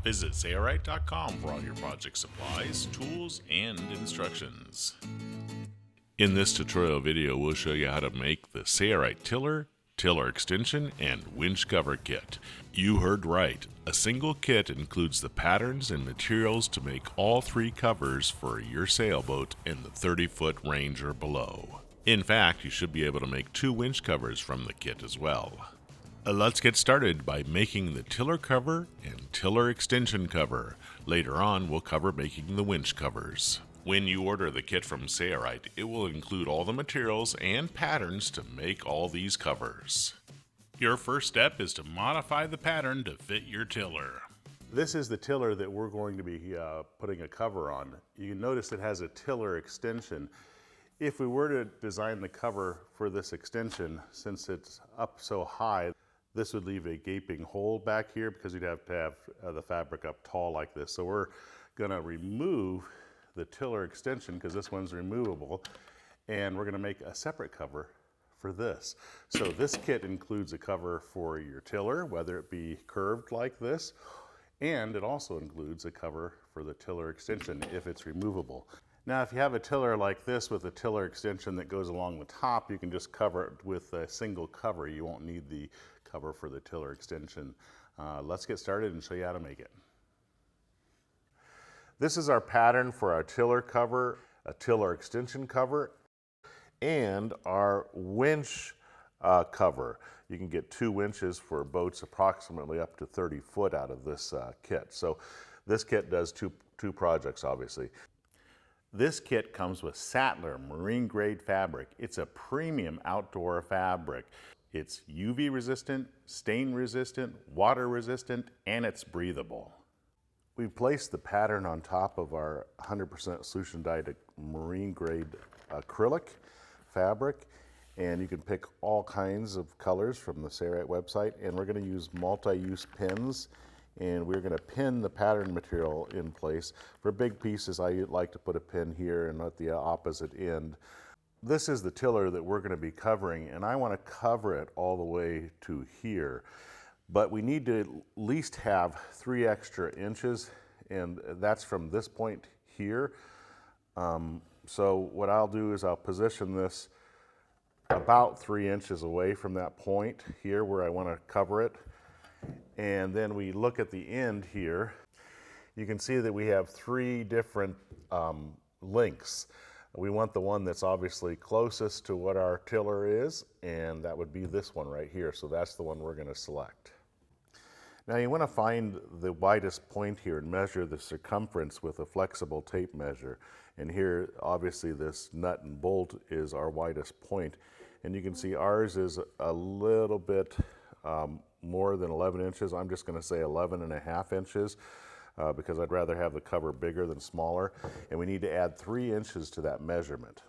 Visit Sailrite.com for all your project supplies, tools, and instructions. In this tutorial video, we'll show you how to make the Sailrite Tiller, Tiller Extension, and Winch Cover Kit. You heard right. A single kit includes the patterns and materials to make all three covers for your sailboat in the 30-foot range or below. In fact, you should be able to make 2 winch covers from the kit as well. Let's get started by making the tiller cover and tiller extension cover. Later on, we'll cover making the winch covers. When you order the kit from Sailrite, it will include all the materials and patterns to make all these covers. Your first step is to modify the pattern to fit your tiller. This is the tiller that we're going to be putting a cover on. You can notice it has a tiller extension. If we were to design the cover for this extension, since it's up so high, this would leave a gaping hole back here because you'd have to have the fabric up tall like this. So we're going to remove the tiller extension because this one's removable, and we're going to make a separate cover for this. So this kit includes a cover for your tiller, whether it be curved like this, and it also includes a cover for the tiller extension if it's removable. Now, if you have a tiller like this with a tiller extension that goes along the top, you can just cover it with a single cover. You won't need the cover for the tiller extension. Let's get started and show you how to make it. This is our pattern for our tiller cover, a tiller extension cover, and our winch cover. You can get 2 winches for boats approximately up to 30 foot out of this kit. So this kit does two projects, obviously. This kit comes with Sattler marine grade fabric. It's a premium outdoor fabric. It's UV resistant, stain resistant, water resistant, and it's breathable. We placed the pattern on top of our 100% solution dyed marine grade acrylic fabric, and you can pick all kinds of colors from the Sailrite website, and we're going to use multi-use pins, and we're going to pin the pattern material in place. For big pieces, I like to put a pin here and at the opposite end. This is the tiller that we're going to be covering, and I want to cover it all the way to here. But we need to at least have 3 extra inches, and that's from this point here. So what I'll do is I'll position this about 3 inches away from that point here where I want to cover it. And then we look at the end here. You can see that we have 3 different lengths. We want the one that's obviously closest to what our tiller is, and that would be this one right here. So that's the one we're going to select. Now you want to find the widest point here and measure the circumference with a flexible tape measure. And here, obviously, this nut and bolt is our widest point. And you can see ours is a little bit more than 11 inches. I'm just going to say 11.5 inches because I'd rather have the cover bigger than smaller. And we need to add 3 inches to that measurement.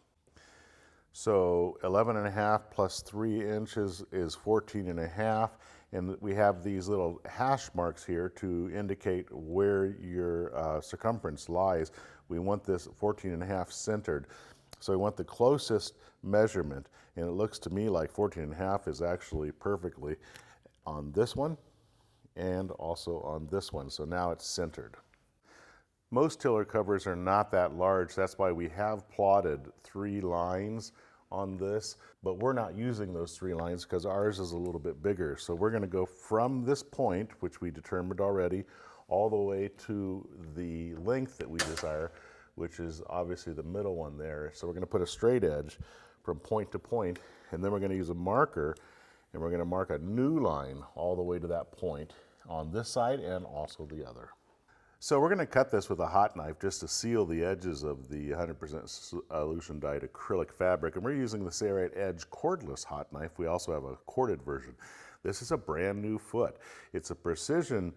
So 11.5 plus 3 inches is 14.5. And we have these little hash marks here to indicate where your circumference lies. We want this 14.5 centered. So we want the closest measurement, and it looks to me like 14.5 is actually perfectly on this one and also on this one. So now it's centered. Most tiller covers are not that large. That's why we have plotted 3 lines on this, but we're not using those 3 lines because ours is a little bit bigger. So we're going to go from this point, which we determined already, all the way to the length that we desire, which is obviously the middle one there. So we're going to put a straight edge from point to point, and then we're going to use a marker, and we're going to mark a new line all the way to that point on this side and also the other. So we're going to cut this with a hot knife just to seal the edges of the 100% solution dyed acrylic fabric, and we're using the Sailrite Edge cordless hot knife. We also have a corded version. This is a brand new foot. It's a precision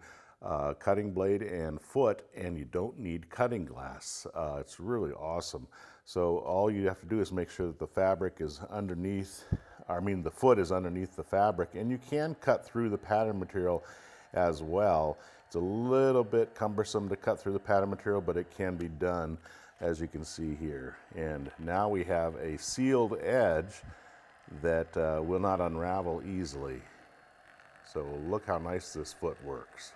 cutting blade and foot, and you don't need cutting glass. It's really awesome. So all you have to do is make sure that the fabric is underneath, the foot is underneath the fabric, and you can cut through the pattern material as well. It's a little bit cumbersome to cut through the pattern material, but it can be done, as you can see here. And now we have a sealed edge that will not unravel easily. So look how nice this foot works.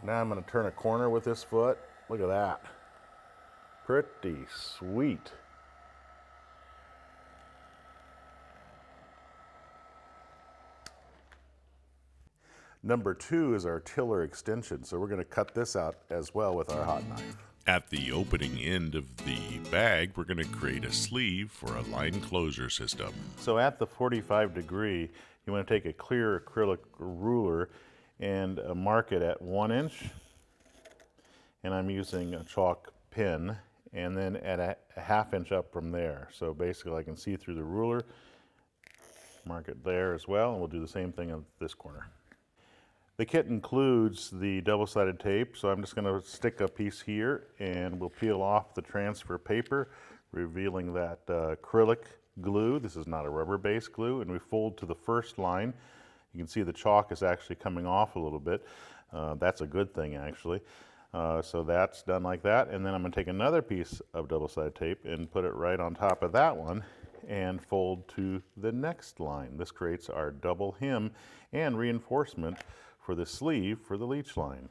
Now I'm going to turn a corner with this foot. Look at that. Pretty sweet. Number 2 is our tiller extension, so we're going to cut this out as well with our hot knife. At the opening end of the bag, we're going to create a sleeve for a line closure system. So at the 45 degree, you want to take a clear acrylic ruler and mark it at 1 inch. And I'm using a chalk pin, and then at a ½ inch up from there. So basically I can see through the ruler, mark it there as well, and we'll do the same thing on this corner. The kit includes the double-sided tape, so I'm just going to stick a piece here and we'll peel off the transfer paper, revealing that acrylic glue. This is not a rubber-based glue, and we fold to the first line. You can see the chalk is actually coming off a little bit. That's a good thing, actually. So that's done like that, and then I'm going to take another piece of double-sided tape and put it right on top of that one and fold to the next line. This creates our double hem and reinforcement for the sleeve for the leech line.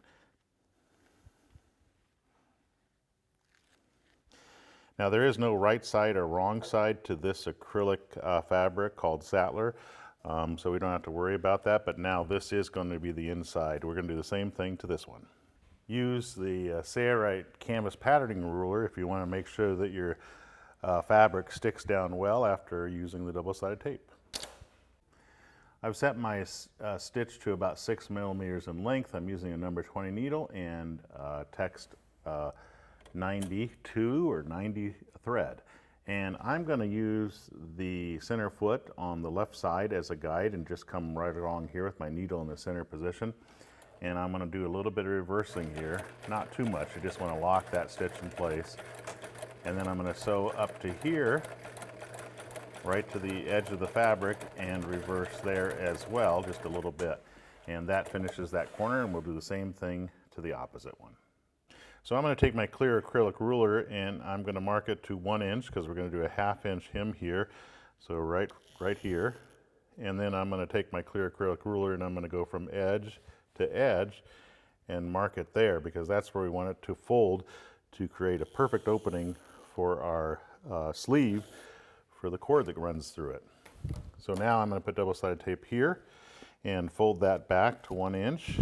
Now there is no right side or wrong side to this acrylic fabric called Sailor, so we don't have to worry about that, but now this is going to be the inside. We're going to do the same thing to this one. Use the Sailrite canvas patterning ruler if you want to make sure that your fabric sticks down well after using the double-sided tape. I've set my stitch to about 6 millimeters in length. I'm using a number 20 needle and text 92 or 90 thread. And I'm going to use the center foot on the left side as a guide and just come right along here with my needle in the center position. And I'm going to do a little bit of reversing here, not too much. I just want to lock that stitch in place. And then I'm going to sew up to here, right to the edge of the fabric, and reverse there as well, just a little bit. And that finishes that corner, and we'll do the same thing to the opposite one. So I'm going to take my clear acrylic ruler and I'm going to mark it to 1 inch because we're going to do a ½ inch hem here. So right here. And then I'm going to take my clear acrylic ruler and I'm going to go from edge to edge and mark it there because that's where we want it to fold to create a perfect opening for our sleeve for the cord that runs through it. So now I'm going to put double-sided tape here and fold that back to 1 inch.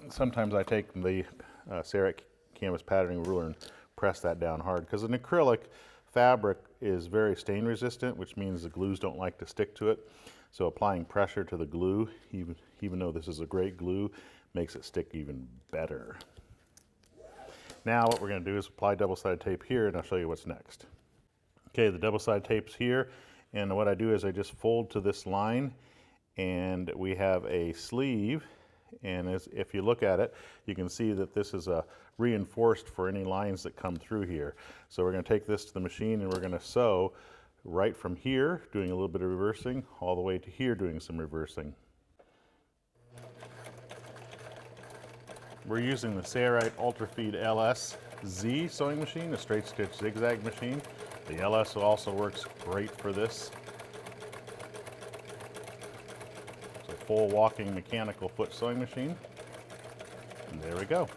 Sometimes I take the Sailrite canvas patterning ruler and press that down hard because an acrylic fabric is very stain resistant, which means the glues don't like to stick to it. So applying pressure to the glue, even though this is a great glue, makes it stick even better. Now what we're going to do is apply double-sided tape here, and I'll show you what's next. Okay, the double-sided tape's here, and what I do is I just fold to this line, and we have a sleeve, and if you look at it, you can see that this is reinforced for any lines that come through here. So we're going to take this to the machine, and we're going to sew right from here, doing a little bit of reversing, all the way to here, doing some reversing. We're using the Sailrite Ultrafeed LS Z sewing machine, a straight stitch zigzag machine. The LS also works great for this. It's a full walking mechanical foot sewing machine. And there we go.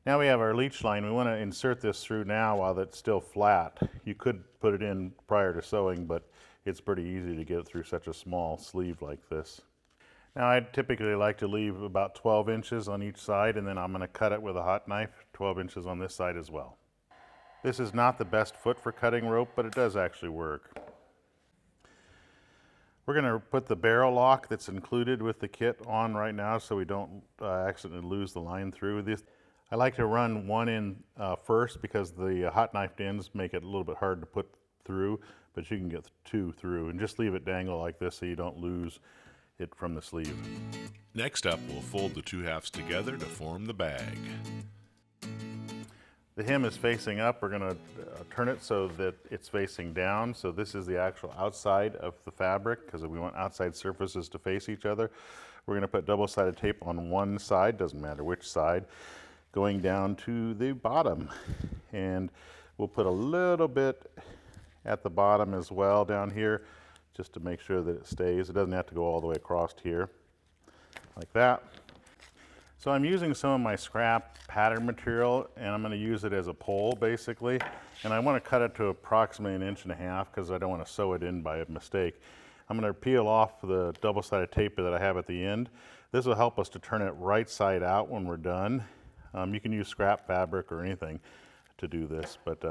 Now we have our leech line. We want to insert this through now while it's still flat. You could put it in prior to sewing, but it's pretty easy to get it through such a small sleeve like this. Now I typically like to leave about 12 inches on each side, and then I'm going to cut it with a hot knife, 12 inches on this side as well. This is not the best foot for cutting rope, but it does actually work. We're going to put the barrel lock that's included with the kit on right now so we don't accidentally lose the line through this. I like to run one in first because the hot knifed ends make it a little bit hard to put through, but you can get 2 through, and just leave it dangle like this so you don't lose it from the sleeve. Next up, we'll fold the 2 halves together to form the bag. The hem is facing up. We're going to turn it so that it's facing down. So this is the actual outside of the fabric because we want outside surfaces to face each other. We're going to put double-sided tape on one side, doesn't matter which side, going down to the bottom. And we'll put a little bit at the bottom as well down here just to make sure that it stays. It doesn't have to go all the way across here, like that. So I'm using some of my scrap pattern material, and I'm going to use it as a pole basically. And I want to cut it to approximately 1.5 inches because I don't want to sew it in by mistake. I'm going to peel off the double-sided tape that I have at the end. This will help us to turn it right side out when we're done. You can use scrap fabric or anything to do this, but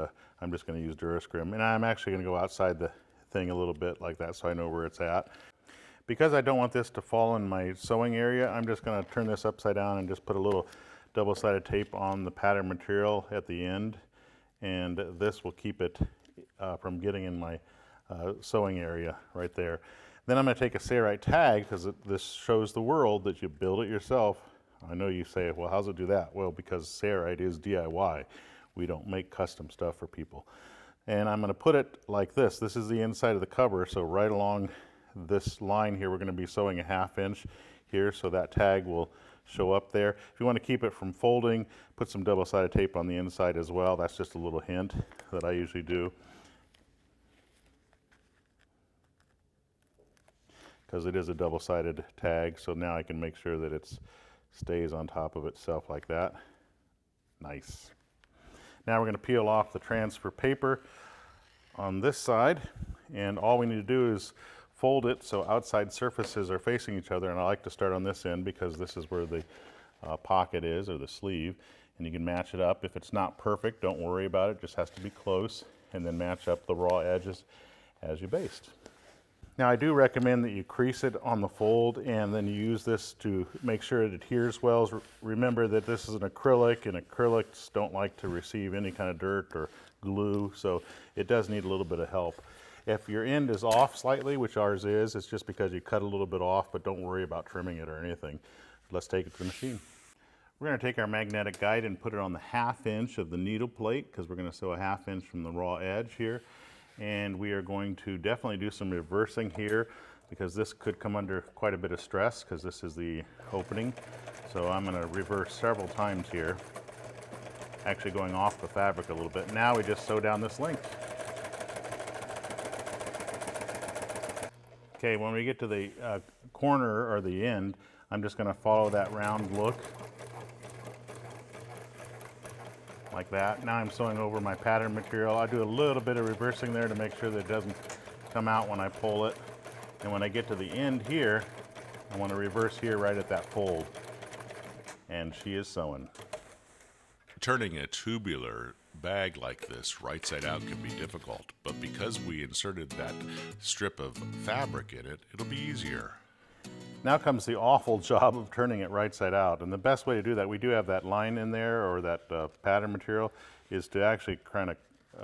I'm just going to use Durascrim. And I'm actually going to go outside the thing a little bit like that so I know where it's at. Because I don't want this to fall in my sewing area, I'm just going to turn this upside down and just put a little double-sided tape on the pattern material at the end, and this will keep it from getting in my sewing area right there. Then I'm going to take a Sailrite tag, because this shows the world that you build it yourself. I know you say, well, how's it do that? Well, because Sailrite is DIY. We don't make custom stuff for people. And I'm going to put it like this. This is the inside of the cover, so right along this line here, we're going to be sewing a 1/2 inch here, so that tag will show up there. If you want to keep it from folding, put some double-sided tape on the inside as well. That's just a little hint that I usually do, because it is a double-sided tag. So now I can make sure that it stays on top of itself like that. Nice. Now we're going to peel off the transfer paper on this side, and all we need to do is fold it so outside surfaces are facing each other. And I like to start on this end because this is where the pocket is, or the sleeve, and you can match it up. If it's not perfect, don't worry about it, just has to be close, and then match up the raw edges as you baste. Now I do recommend that you crease it on the fold and then you use this to make sure it adheres well. Remember that this is an acrylic, and acrylics don't like to receive any kind of dirt or glue, so it does need a little bit of help. If your end is off slightly, which ours is, it's just because you cut a little bit off, but don't worry about trimming it or anything. Let's take it to the machine. We're going to take our magnetic guide and put it on the 1/2 inch of the needle plate, because we're going to sew a 1/2 inch from the raw edge here. And we are going to definitely do some reversing here, because this could come under quite a bit of stress, because this is the opening. So I'm going to reverse several times here, actually going off the fabric a little bit. Now we just sew down this length. Okay, when we get to the corner or the end, I'm just going to follow that round look like that. Now I'm sewing over my pattern material. I do a little bit of reversing there to make sure that it doesn't come out when I pull it. And when I get to the end here, I want to reverse here right at that fold. And she is sewing. Turning a tubular bag like this right side out can be difficult, but because we inserted that strip of fabric in it, it'll be easier. Now comes the awful job of turning it right side out. And the best way to do that, we do have that line in there, or that pattern material, is to actually kind of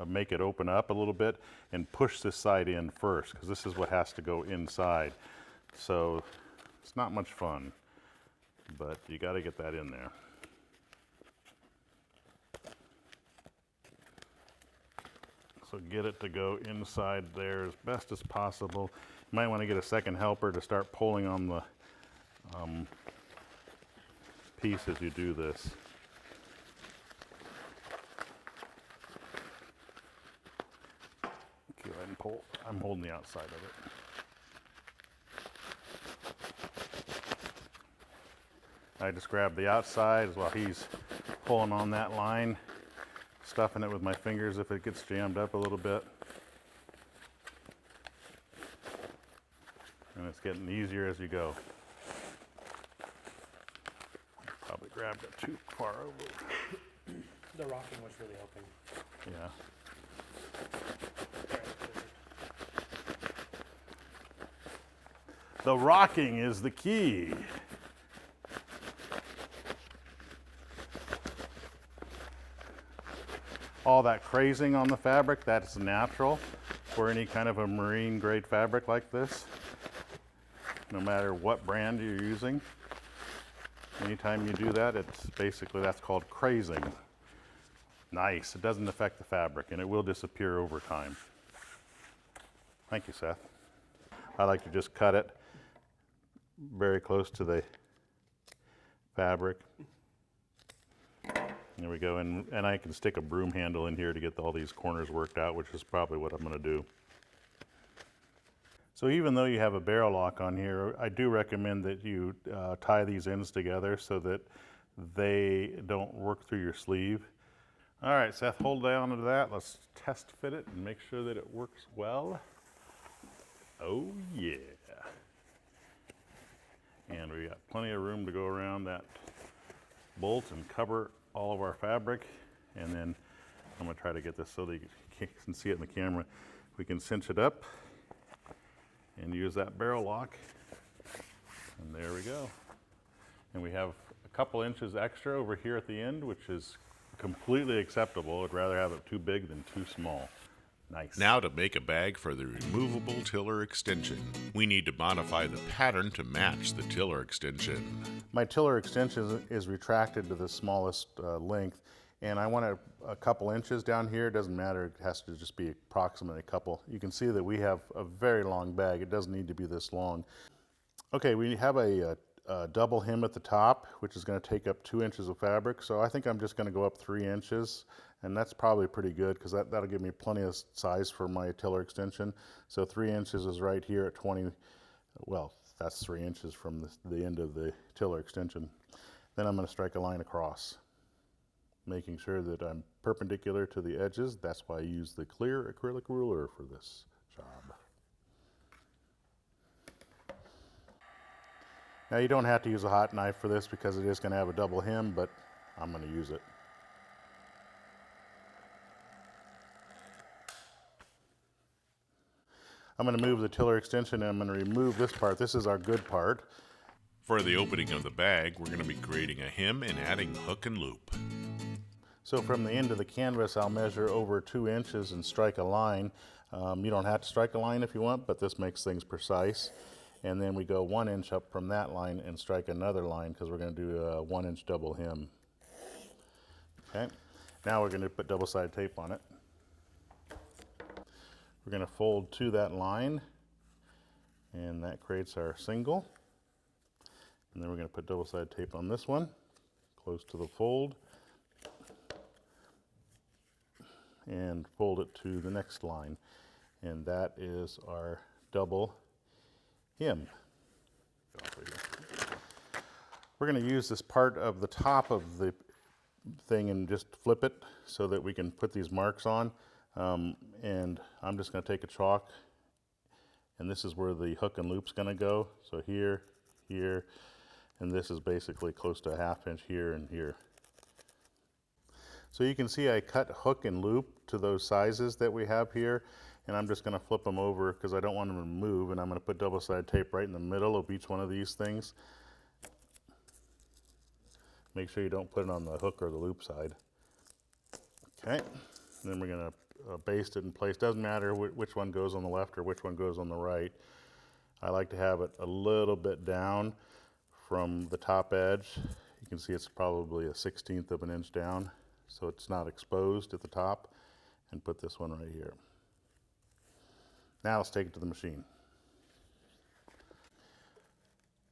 make it open up a little bit and push this side in first, because this is what has to go inside. So it's not much fun, but you got to get that in there. So get it to go inside there as best as possible. You might want to get a second helper to start pulling on the piece as you do this. Go ahead and pull. I'm holding the outside of it. I just grab the outside while he's pulling on that line, stuffing it with my fingers if it gets jammed up a little bit. And it's getting easier as you go. Probably grabbed it too far over. The rocking was really helping. Yeah. The rocking is the key. All that crazing on the fabric, that's natural for any kind of a marine grade fabric like this, no matter what brand you're using. Anytime you do that, it's basically, that's called crazing. Nice, it doesn't affect the fabric, and it will disappear over time. Thank you, Seth. I like to just cut it very close to the fabric. There we go, and I can stick a broom handle in here to get all these corners worked out, which is probably what I'm going to do. So even though you have a barrel lock on here, I do recommend that you tie these ends together so that they don't work through your sleeve. All right, Seth, hold down to that. Let's test fit it and make sure that it works well. Oh yeah. And we got plenty of room to go around that bolt and cover all of our fabric. And then I'm gonna try to get this so that you can see it in the camera. We can cinch it up and use that barrel lock. And there we go. And we have a couple inches extra over here at the end, which is completely acceptable. I'd rather have it too big than too small. Nice. Now to make a bag for the removable tiller extension. We need to modify the pattern to match the tiller extension. My tiller extension is retracted to the smallest length, and I want a couple inches down here. It doesn't matter, it has to just be approximately a couple. You can see that we have a very long bag. It doesn't need to be this long. Okay, we have a double hem at the top, which is going to take up 2 inches of fabric. So I think I'm just going to go up 3 inches, and that's probably pretty good because that'll give me plenty of size for my tiller extension. So 3 inches is right here at 20, well, that's 3 inches from the end of the tiller extension. Then I'm going to strike a line across, making sure that I'm perpendicular to the edges. That's why I use the clear acrylic ruler for this job. Now you don't have to use a hot knife for this because it is going to have a double hem, but I'm going to use it. I'm going to move the tiller extension and I'm going to remove this part. This is our good part. For the opening of the bag, we're going to be creating a hem and adding hook and loop. So from the end of the canvas, I'll measure over 2 inches and strike a line. You don't have to strike a line if you want, but this makes things precise. And then we go 1 inch up from that line and strike another line because we're going to do a 1 inch double hem. Okay, now we're going to put double-sided tape on it. We're going to fold to that line, and that creates our single. And then we're going to put double-sided tape on this one, close to the fold, and fold it to the next line. And that is our double hem. We're going to use this part of the top of the thing and just flip it so that we can put these marks on. And I'm just going to take a chalk, and this is where the hook and loop's going to go. So here, here, and this is basically close to a 1/2 inch here and here. So you can see I cut hook and loop to those sizes that we have here, and I'm just going to flip them over because I don't want them to move, and I'm going to put double-sided tape right in the middle of each one of these things. Make sure you don't put it on the hook or the loop side. Okay, then we're going to baste it in place. Doesn't matter which one goes on the left or which one goes on the right. I like to have it a little bit down from the top edge. You can see it's probably a 1/16 of an inch down, so it's not exposed at the top. And put this one right here. Now let's take it to the machine.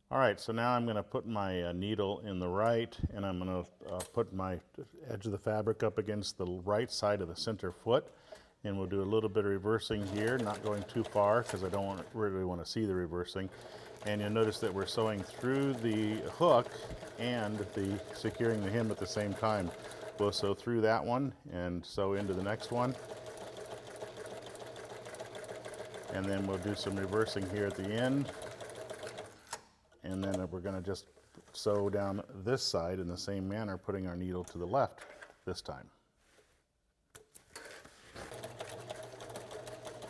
All right, so now I'm going to put my needle in the right, and I'm going to put my edge of the fabric up against the right side of the center foot, and we'll do a little bit of reversing here, not going too far because I don't really want to see the reversing. And you'll notice that we're sewing through the hook and securing the hem at the same time. We'll sew through that one and sew into the next one. And then we'll do some reversing here at the end. And then we're going to just sew down this side in the same manner, putting our needle to the left this time.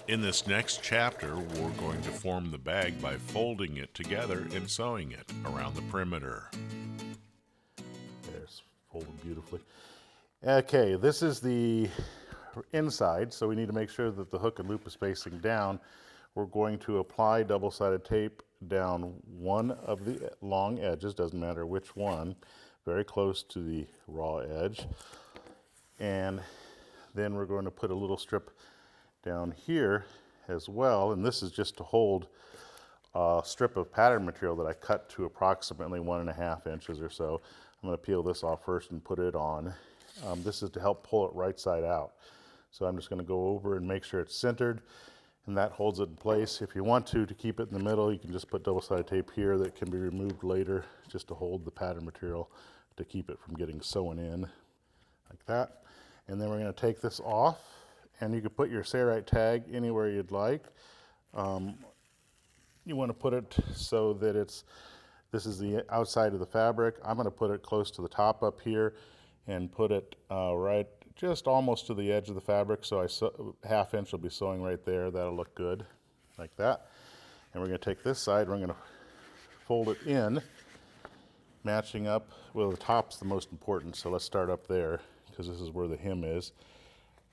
In this next chapter, we're going to form the bag by folding it together and sewing it around the perimeter. There's folded beautifully. Okay, this is the inside, so we need to make sure that the hook and loop is facing down. We're going to apply double-sided tape down one of the long edges, doesn't matter which one, very close to the raw edge. And then we're going to put a little strip down here as well, and this is just to hold a strip of pattern material that I cut to approximately 1.5 inches or so. I'm going to peel this off first and put it on. This is to help pull it right side out. So I'm just going to go over and make sure it's centered, and that holds it in place. If you want to keep it in the middle, you can just put double-sided tape here that can be removed later just to hold the pattern material to keep it from getting sewn in like that. And then we're going to take this off, and you can put your Sailrite tag anywhere you'd like. You want to put it so that this is the outside of the fabric. I'm going to put it close to the top up here and put it right just almost to the edge of the fabric, so half inch will be sewing right there. That'll look good like that. And we're going to take this side, we're going to fold it in, matching up. Well, the top's the most important, so let's start up there because this is where the hem is.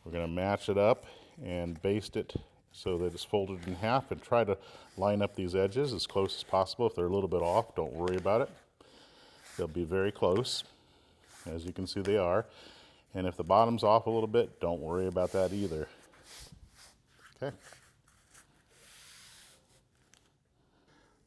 We're going to match it up and baste it so that it's folded in half, and try to line up these edges as close as possible. If they're a little bit off, don't worry about it. They'll be very close. As you can see, they are. And if the bottom's off a little bit, don't worry about that either. Okay.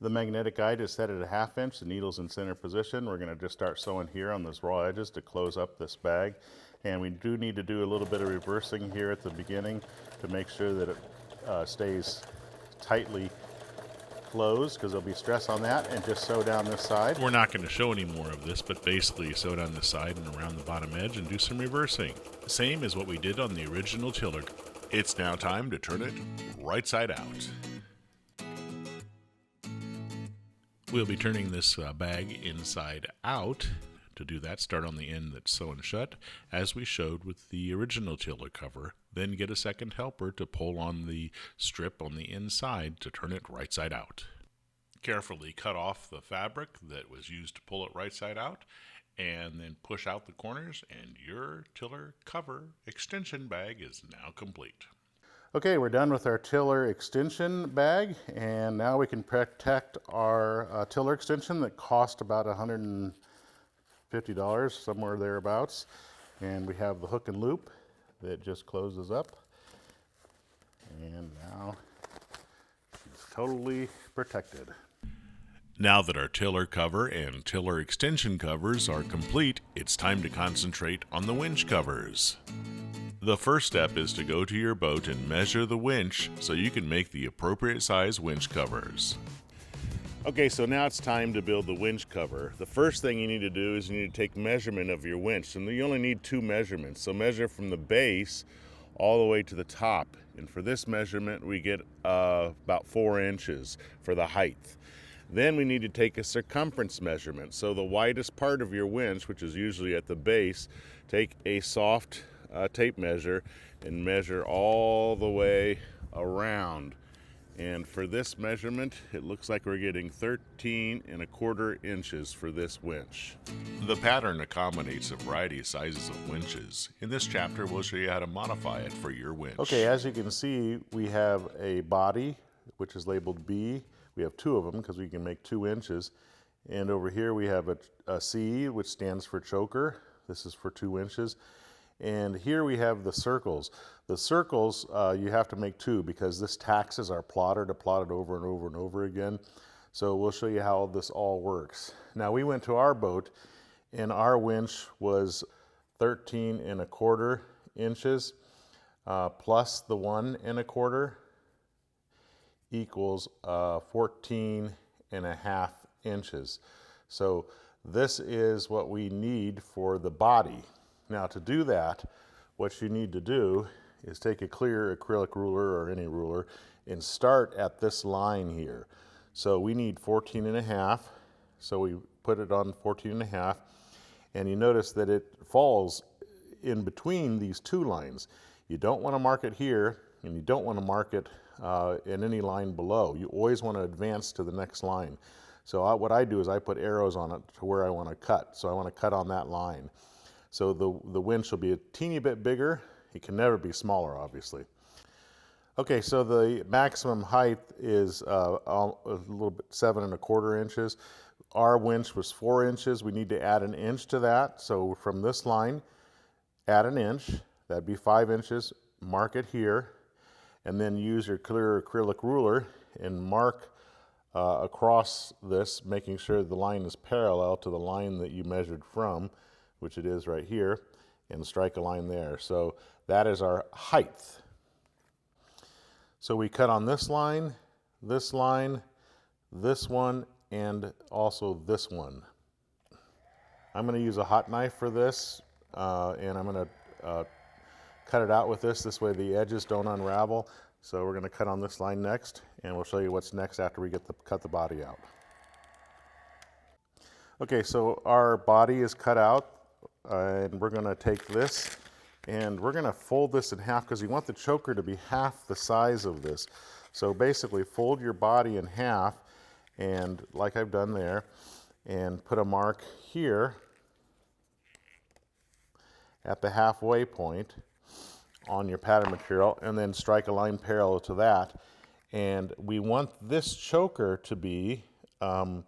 The magnetic guide is set at a 1/2 inch. The needle's in center position. We're going to just start sewing here on those raw edges to close up this bag. And we do need to do a little bit of reversing here at the beginning to make sure that it stays tightly closed, because there'll be stress on that, and just sew down this side. We're not going to show any more of this, but basically sew down the side and around the bottom edge and do some reversing. Same as what we did on the original tiller. It's now time to turn it right side out. We'll be turning this bag inside out. To do that, start on the end that's sewn shut, as we showed with the original tiller cover. Then get a second helper to pull on the strip on the inside to turn it right side out. Carefully cut off the fabric that was used to pull it right side out, and then push out the corners, and your tiller cover extension bag is now complete. Okay, we're done with our tiller extension bag, and now we can protect our tiller extension that cost about $150, somewhere thereabouts. And we have the hook and loop that just closes up. And now she's totally protected. Now that our tiller cover and tiller extension covers are complete, it's time to concentrate on the winch covers. The first step is to go to your boat and measure the winch so you can make the appropriate size winch covers. Okay, so now it's time to build the winch cover. The first thing you need to do is you need to take measurement of your winch, and you only need 2 measurements. So measure from the base all the way to the top, and for this measurement we get about 4 inches for the height. Then we need to take a circumference measurement. So the widest part of your winch, which is usually at the base, take a soft tape measure and measure all the way around. And for this measurement, it looks like we're getting 13¼ inches for this winch. The pattern accommodates a variety of sizes of winches. In this chapter, we'll show you how to modify it for your winch. Okay, as you can see, we have a body, which is labeled B. We have 2 of them because we can make 2 inches. And over here we have a C, which stands for choker. This is for 2 inches. And here we have the circles. The circles, you have to make 2 because this taxes our plotter to plot it over and over and over again. So we'll show you how this all works. Now we went to our boat and our winch was 13¼ inches plus the 1¼ equals 14½ inches. So this is what we need for the body. Now to do that, what you need to do is take a clear acrylic ruler or any ruler and start at this line here. So we need 14½, so we put it on 14½, and you notice that it falls in between these 2 lines. You don't want to mark it here, and you don't want to mark it in any line below. You always want to advance to the next line. So what I do is I put arrows on it to where I want to cut. So I want to cut on that line. So the winch will be a teeny bit bigger. It can never be smaller, obviously. Okay, so the maximum height is a little bit 7¼ inches. Our winch was 4 inches. We need to add 1 inch to that. So from this line, add 1 inch. That'd be 5 inches. Mark it here, and then use your clear acrylic ruler and mark across this, making sure the line is parallel to the line that you measured from, which it is right here, and strike a line there. So that is our height. So we cut on this line, this line, this one, and also this one. I'm going to use a hot knife for this, and I'm going to cut it out with this. This way the edges don't unravel. So we're going to cut on this line next, and we'll show you what's next after we cut the body out. Okay, so our body is cut out, and we're going to take this, and we're going to fold this in half because you want the choker to be half the size of this. So basically fold your body in half, and like I've done there, and put a mark here at the halfway point on your pattern material, and then strike a line parallel to that. And we want this choker to be the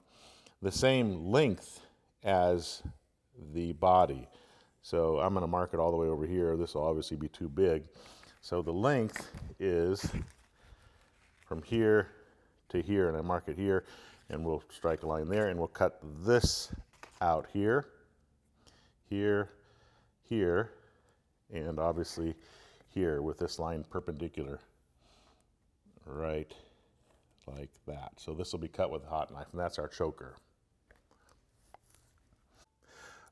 same length as the body. So I'm going to mark it all the way over here. This will obviously be too big. So the length is from here to here, and I mark it here, and we'll strike a line there, and we'll cut this out here, here, here, and obviously here with this line perpendicular, right like that. So this will be cut with a hot knife, and that's our choker.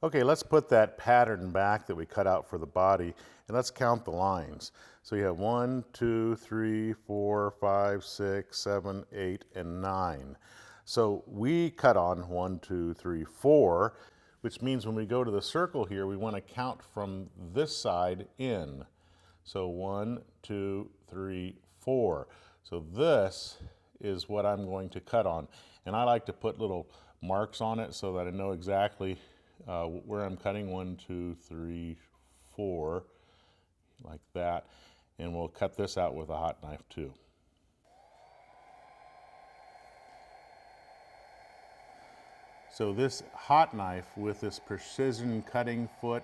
Okay, let's put that pattern back that we cut out for the body, and let's count the lines. So you have 1, 2, 3, 4, 5, 6, 7, 8, and 9. So we cut on 1, 2, 3, 4, which means when we go to the circle here, we want to count from this side in. So 1, 2, 3, 4. So this is what I'm going to cut on. And I like to put little marks on it so that I know exactly where I'm cutting. 1, 2, 3, 4, like that. And we'll cut this out with a hot knife too. So this hot knife with this precision cutting foot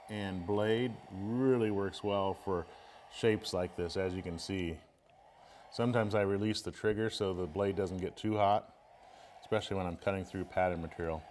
and blade really works well for shapes like this, as you can see. Sometimes I release the trigger so the blade doesn't get too hot, especially when I'm cutting through pattern material.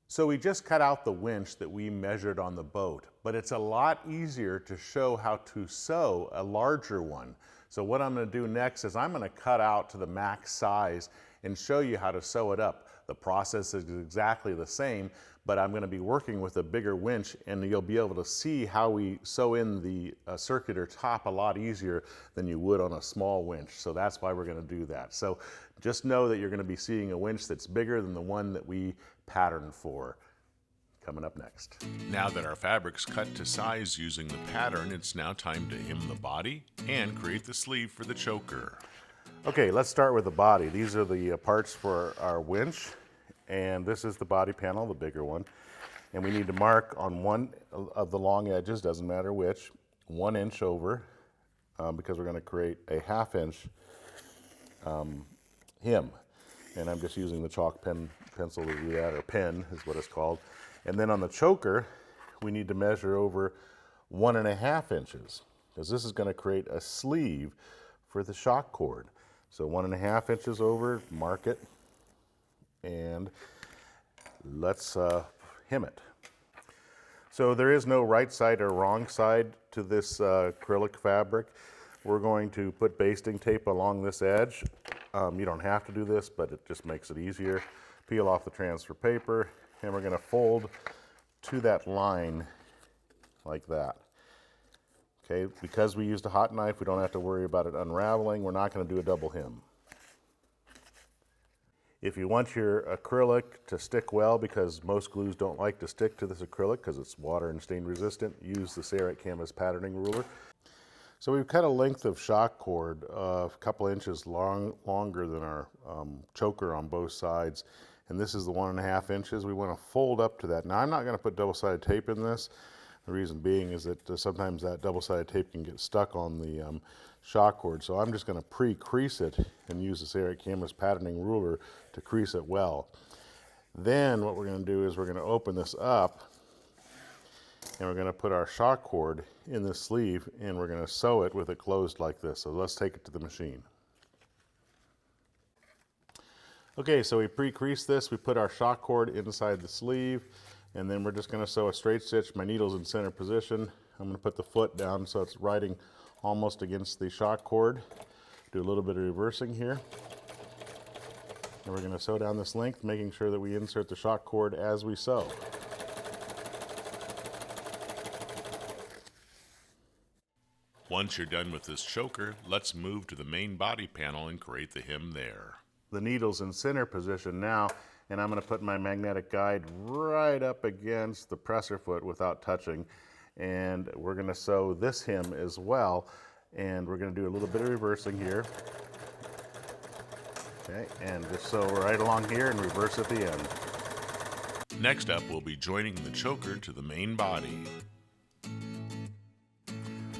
So we just cut out the winch that we measured on the boat, but it's a lot easier to show how to sew a larger one. So what I'm going to do next is I'm going to cut out to the max size and show you how to sew it up. The process is exactly the same, but I'm going to be working with a bigger winch, and you'll be able to see how we sew in the circular top a lot easier than you would on a small winch. So that's why we're going to do that. So just know that you're going to be seeing a winch that's bigger than the one that we patterned for. Coming up next. Now that our fabric's cut to size using the pattern, it's now time to hem the body and create the sleeve for the choker. Okay, let's start with the body. These are the parts for our winch, and this is the body panel, the bigger one. And we need to mark on one of the long edges, doesn't matter which, 1 inch over, because we're going to create a 1/2 inch hem. And I'm just using the chalk pencil to do that, or pen is what it's called. And then on the choker, we need to measure over 1.5 inches, because this is going to create a sleeve for the shock cord. So 1.5 inches over, mark it, and let's hem it. So there is no right side or wrong side to this acrylic fabric. We're going to put basting tape along this edge. You don't have to do this, but it just makes it easier. Peel off the transfer paper, and we're going to fold to that line like that. Okay, because we used a hot knife, we don't have to worry about it unraveling. We're not going to do a double hem. If you want your acrylic to stick well, because most glues don't like to stick to this acrylic because it's water and stain resistant, use the Sailrite canvas patterning ruler. So we've cut a length of shock cord a couple inches longer than our choker on both sides. And this is the 1.5 inches. We want to fold up to that. Now I'm not going to put double-sided tape in this. The reason being is that sometimes that double-sided tape can get stuck on the shock cord. So I'm just going to pre-crease it and use the Sailrite canvas patterning ruler to crease it well. Then what we're going to do is we're going to open this up, and we're going to put our shock cord in the sleeve, and we're going to sew it with it closed like this. So let's take it to the machine. Okay, so we pre-creased this. We put our shock cord inside the sleeve, and then we're just going to sew a straight stitch. My needle's in center position. I'm going to put the foot down so it's riding almost against the shock cord. Do a little bit of reversing here. And we're going to sew down this length, making sure that we insert the shock cord as we sew. Once you're done with this choker, let's move to the main body panel and create the hem there. The needle's in center position now, and I'm going to put my magnetic guide right up against the presser foot without touching. And we're going to sew this hem as well, and we're going to do a little bit of reversing here. Okay, and just sew right along here and reverse at the end. Next up, we'll be joining the choker to the main body.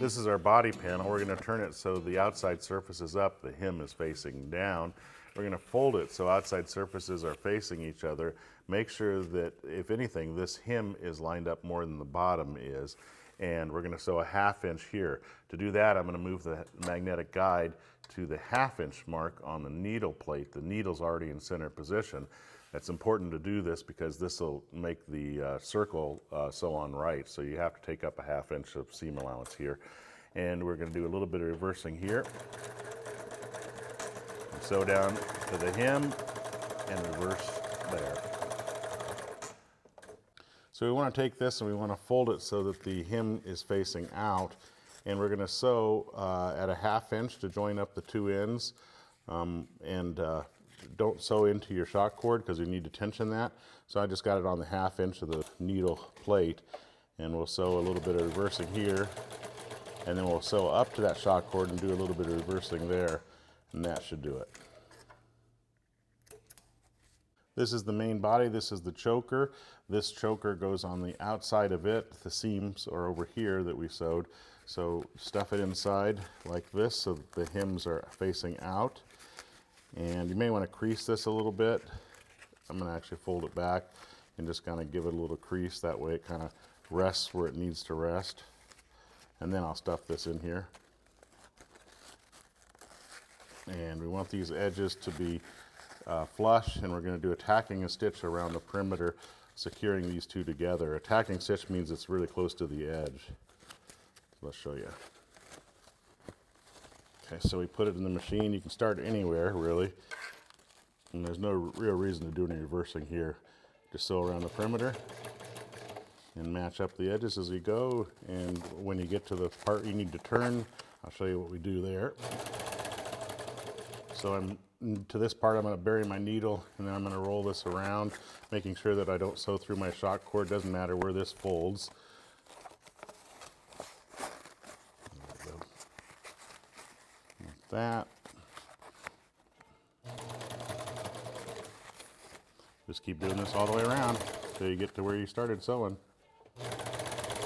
This is our body panel. We're going to turn it so the outside surface is up, the hem is facing down. We're going to fold it so outside surfaces are facing each other. Make sure that, if anything, this hem is lined up more than the bottom is. And we're going to sew a 1/2 inch here. To do that, I'm going to move the magnetic guide to the 1/2 inch mark on the needle plate. The needle's already in center position. It's important to do this because this will make the circle sew on right. So you have to take up a 1/2 inch of seam allowance here. And we're going to do a little bit of reversing here. And sew down to the hem and reverse there. So we want to take this and we want to fold it so that the hem is facing out. And we're going to sew at a 1/2 inch to join up the two ends. Don't sew into your shock cord because you need to tension that. So I just got it on the 1/2 inch of the needle plate. And we'll sew a little bit of reversing here. And then we'll sew up to that shock cord and do a little bit of reversing there. And that should do it. This is the main body, this is the choker. This choker goes on the outside of it. The seams are over here that we sewed. So stuff it inside like this so that the hems are facing out. And you may want to crease this a little bit. I'm going to actually fold it back and just kind of give it a little crease. That way it kind of rests where it needs to rest. And then I'll stuff this in here. And we want these edges to be flush, and we're going to do a tacking stitch around the perimeter, securing these two together. A tacking stitch means it's really close to the edge. So let's show you. Okay, so we put it in the machine. You can start anywhere, really. And there's no real reason to do any reversing here. Just sew around the perimeter and match up the edges as you go. And when you get to the part you need to turn, I'll show you what we do there. So to this part, I'm going to bury my needle, and then I'm going to roll this around, making sure that I don't sew through my shock cord. Doesn't matter where this folds. Like that. Just keep doing this all the way around until you get to where you started sewing.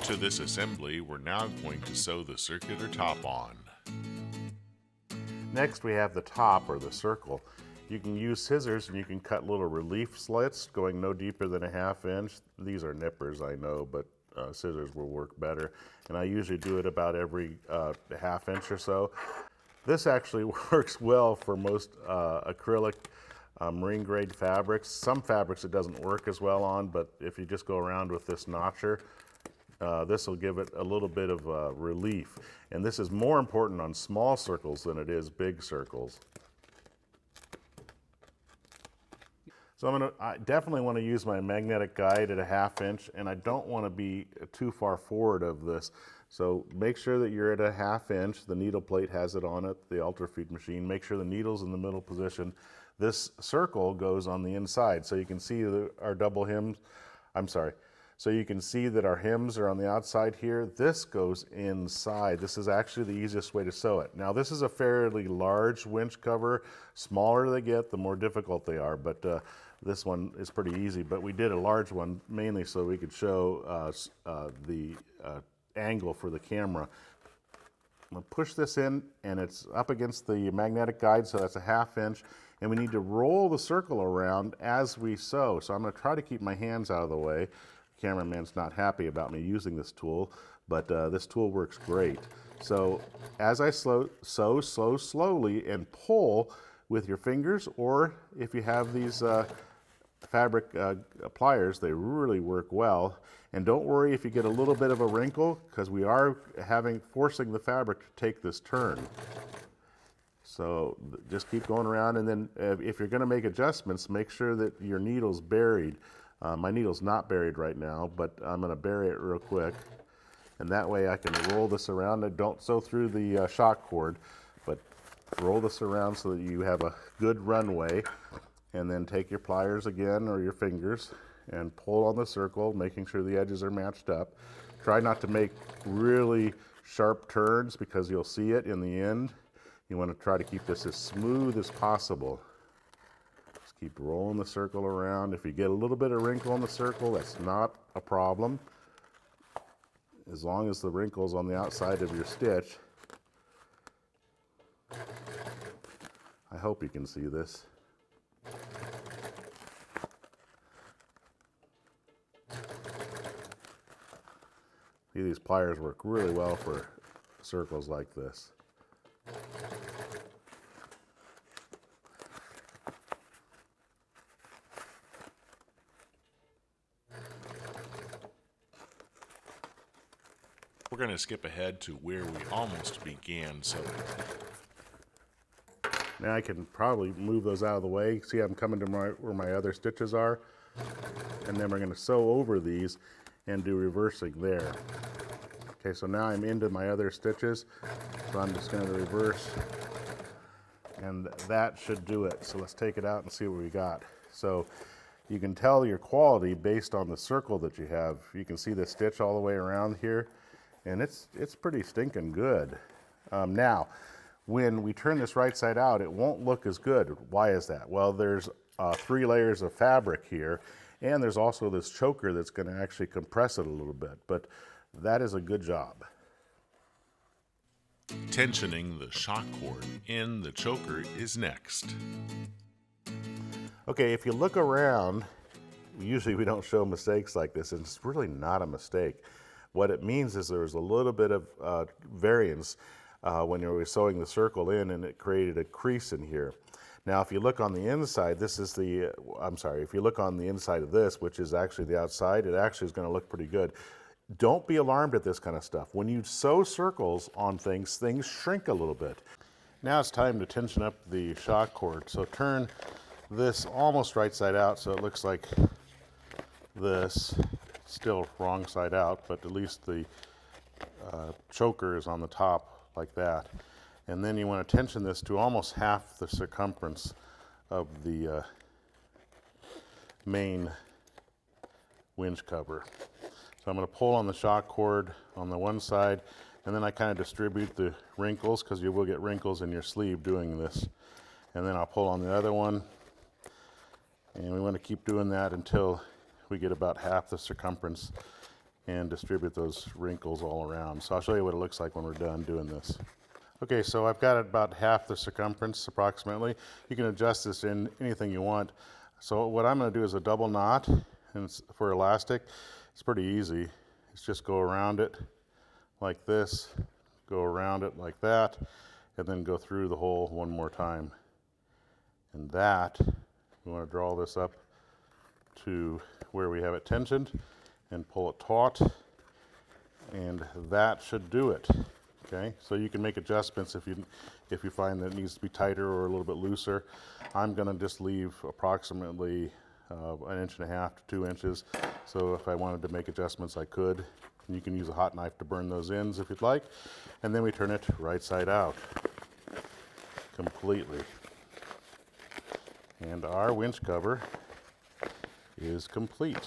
To this assembly, we're now going to sew the circular top on. Next we have the top, or the circle. You can use scissors and you can cut little relief slits going no deeper than a 1/2 inch. These are nippers, I know, but scissors will work better. And I usually do it about every 1/2 inch or so. This actually works well for most acrylic marine grade fabrics. Some fabrics it doesn't work as well on, but if you just go around with this notcher, this will give it a little bit of relief. And this is more important on small circles than it is big circles. So I definitely want to use my magnetic guide at a 1/2 inch, and I don't want to be too far forward of this. So make sure that you're at a 1/2 inch. The needle plate has it on it, the Ultrafeed machine. Make sure the needle's in the middle position. This circle goes on the inside, so you can see our double hems. So you can see that our hems are on the outside here. This goes inside. This is actually the easiest way to sew it. Now this is a fairly large winch cover. Smaller they get, the more difficult they are, but this one is pretty easy. But we did a large one mainly so we could show the angle for the camera. I'm gonna push this in, and it's up against the magnetic guide, so that's a 1/2 inch. And we need to roll the circle around as we sew. So I'm gonna try to keep my hands out of the way. Cameraman's not happy about me using this tool, but this tool works great. So as I sew slowly and pull with your fingers, or if you have these fabric pliers, they really work well. And don't worry if you get a little bit of a wrinkle, because we are forcing the fabric to take this turn. So just keep going around, and then if you're going to make adjustments, make sure that your needle's buried. My needle's not buried right now, but I'm going to bury it real quick. And that way I can roll this around. I don't sew through the shock cord, but roll this around so that you have a good runway. And then take your pliers again, or your fingers, and pull on the circle, making sure the edges are matched up. Try not to make really sharp turns, because you'll see it in the end. You want to try to keep this as smooth as possible. Just keep rolling the circle around. If you get a little bit of wrinkle in the circle, that's not a problem. As long as the wrinkle's on the outside of your stitch. I hope you can see this. See, these pliers work really well for circles like this. We're going to skip ahead to where we almost began sewing. Now I can probably move those out of the way. See, I'm coming to where my other stitches are. And then we're going to sew over these and do reversing there. Okay, so now I'm into my other stitches. So I'm just going to reverse. And that should do it. So let's take it out and see what we got. So you can tell your quality based on the circle that you have. You can see the stitch all the way around here. And it's pretty stinking good. Now, when we turn this right side out, it won't look as good. Why is that? Well, there's 3 layers of fabric here, and there's also this choker that's going to actually compress it a little bit, but that is a good job. Tensioning the shock cord in the choker is next. Okay, if you look around, usually we don't show mistakes like this, and it's really not a mistake. What it means is there's a little bit of variance when you were sewing the circle in, and it created a crease in here. Now, if you look on the inside, if you look on the inside of this, which is actually the outside, it actually is going to look pretty good. Don't be alarmed at this kind of stuff. When you sew circles on things, things shrink a little bit. Now it's time to tension up the shock cord. So turn this almost right side out so it looks like this. Still wrong side out, but at least the choker is on the top like that. And then you want to tension this to almost half the circumference of the main winch cover. So I'm going to pull on the shock cord on the one side, and then I kind of distribute the wrinkles, because you will get wrinkles in your sleeve doing this. And then I'll pull on the other one, and we want to keep doing that until we get about half the circumference and distribute those wrinkles all around. So I'll show you what it looks like when we're done doing this. Okay, so I've got about half the circumference approximately. You can adjust this in anything you want. So what I'm going to do is a double knot, and for elastic, it's pretty easy. It's just go around it like this, go around it like that, and then go through the hole one more time. And that, we want to draw this up to where we have it tensioned and pull it taut, and that should do it. Okay, so you can make adjustments if you find that it needs to be tighter or a little bit looser. I'm going to just leave approximately 1.5 inches to 2 inches, so if I wanted to make adjustments I could. And you can use a hot knife to burn those ends if you'd like, and then we turn it right side out completely. And our winch cover is complete.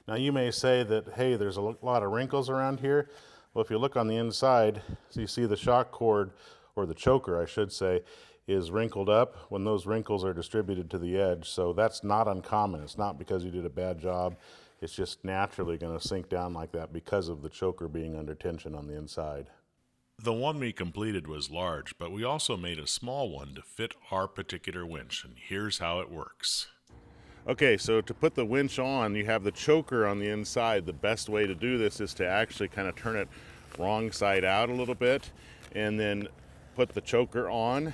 Now you may say that, hey, there's a lot of wrinkles around here. Well, if you look on the inside, so you see the shock cord, or the choker I should say, is wrinkled up when those wrinkles are distributed to the edge. So that's not uncommon. It's not because you did a bad job. It's just naturally going to sink down like that because of the choker being under tension on the inside. The one we completed was large, but we also made a small one to fit our particular winch, and here's how it works. Okay, so to put the winch on, you have the choker on the inside. The best way to do this is to actually kind of turn it wrong side out a little bit, and then put the choker on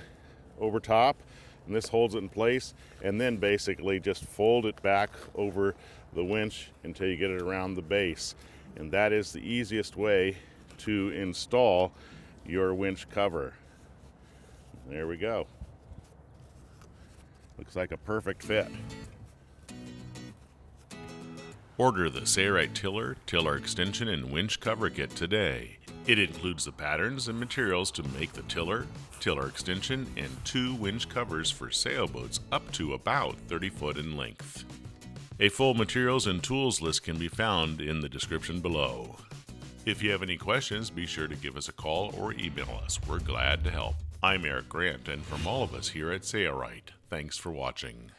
over top, and this holds it in place, and then basically just fold it back over the winch until you get it around the base. And that is the easiest way to install your winch cover. There we go. Looks like a perfect fit. Order the Sailrite Tiller, Tiller Extension, and Winch Cover Kit today. It includes the patterns and materials to make the tiller, tiller extension, and 2 winch covers for sailboats up to about 30 foot in length. A full materials and tools list can be found in the description below. If you have any questions, be sure to give us a call or email us. We're glad to help. I'm Eric Grant, and from all of us here at Sailrite, thanks for watching.